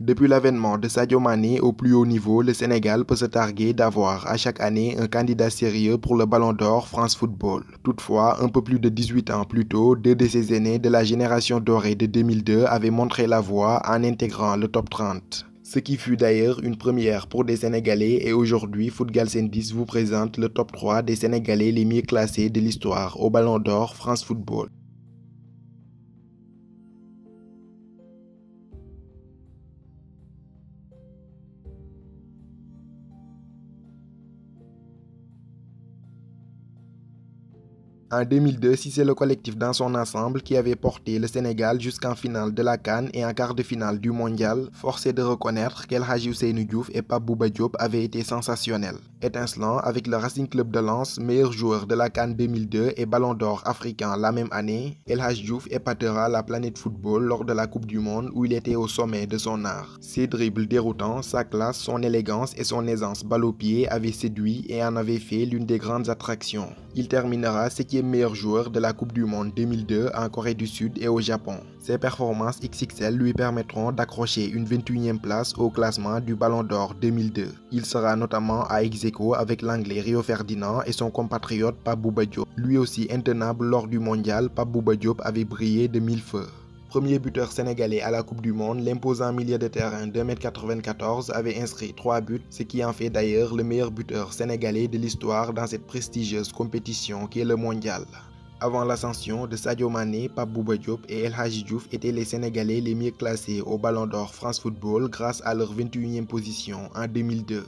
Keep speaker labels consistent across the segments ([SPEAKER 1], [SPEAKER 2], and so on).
[SPEAKER 1] Depuis l'avènement de Sadio Mané au plus haut niveau, le Sénégal peut se targuer d'avoir à chaque année un candidat sérieux pour le Ballon d'Or France Football. Toutefois, un peu plus de 18 ans plus tôt, deux de ses aînés de la génération dorée de 2002 avaient montré la voie en intégrant le top 30. Ce qui fut d'ailleurs une première pour des Sénégalais et aujourd'hui, Footgalsen 10 vous présente le top 3 des Sénégalais les mieux classés de l'histoire au Ballon d'Or France Football. En 2002, si c'est le collectif dans son ensemble qui avait porté le Sénégal jusqu'en finale de la CAN et en quart de finale du Mondial, force est de reconnaître qu'El Hadji Ousseynou Diouf et Pape Bouba Diop avaient été sensationnels. Étincelant avec le Racing Club de Lens, meilleur joueur de la CAN 2002 et Ballon d'Or africain la même année, El Hadji Diouf épatera la planète football lors de la Coupe du Monde où il était au sommet de son art. Ses dribbles déroutants, sa classe, son élégance et son aisance balle au pied avaient séduit et en avaient fait l'une des grandes attractions. Il terminera 7e meilleur joueur de la Coupe du Monde 2002 en Corée du Sud et au Japon. Ses performances XXL lui permettront d'accrocher une 21e place au classement du Ballon d'Or 2002. Il sera notamment à ex-aequo avec l'Anglais Rio Ferdinand et son compatriote Pape Bouba Diop. Lui aussi intenable lors du mondial, Pape Bouba Diop avait brillé de mille feux. Premier buteur sénégalais à la Coupe du Monde, l'imposant milieu de terrain de 2,94 m avait inscrit 3 buts, ce qui en fait d'ailleurs le meilleur buteur sénégalais de l'histoire dans cette prestigieuse compétition qu'est le mondial. Avant l'ascension de Sadio Mané, Pape Bouba Diop et El Hadji Diouf étaient les Sénégalais les mieux classés au Ballon d'Or France Football grâce à leur 21e position en 2002.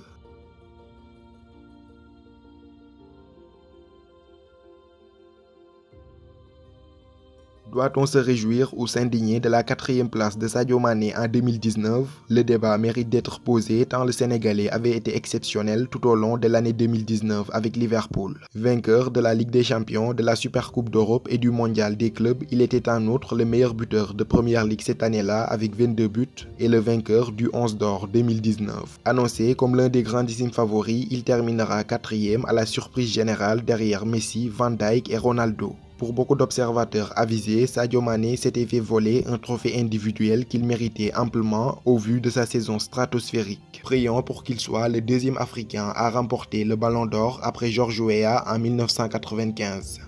[SPEAKER 1] Doit-on se réjouir ou s'indigner de la 4e place de Sadio Mané en 2019? Le débat mérite d'être posé tant le Sénégalais avait été exceptionnel tout au long de l'année 2019 avec Liverpool. Vainqueur de la Ligue des Champions, de la Supercoupe d'Europe et du Mondial des clubs, il était en outre le meilleur buteur de Première Ligue cette année-là avec 22 buts et le vainqueur du 11 d'or 2019. Annoncé comme l'un des grandissimes favoris, il terminera 4e à la surprise générale derrière Messi, Van Dijk et Ronaldo. Pour beaucoup d'observateurs avisés, Sadio Mané s'était fait voler un trophée individuel qu'il méritait amplement au vu de sa saison stratosphérique. Prions pour qu'il soit le deuxième Africain à remporter le Ballon d'Or après George Weah en 1995.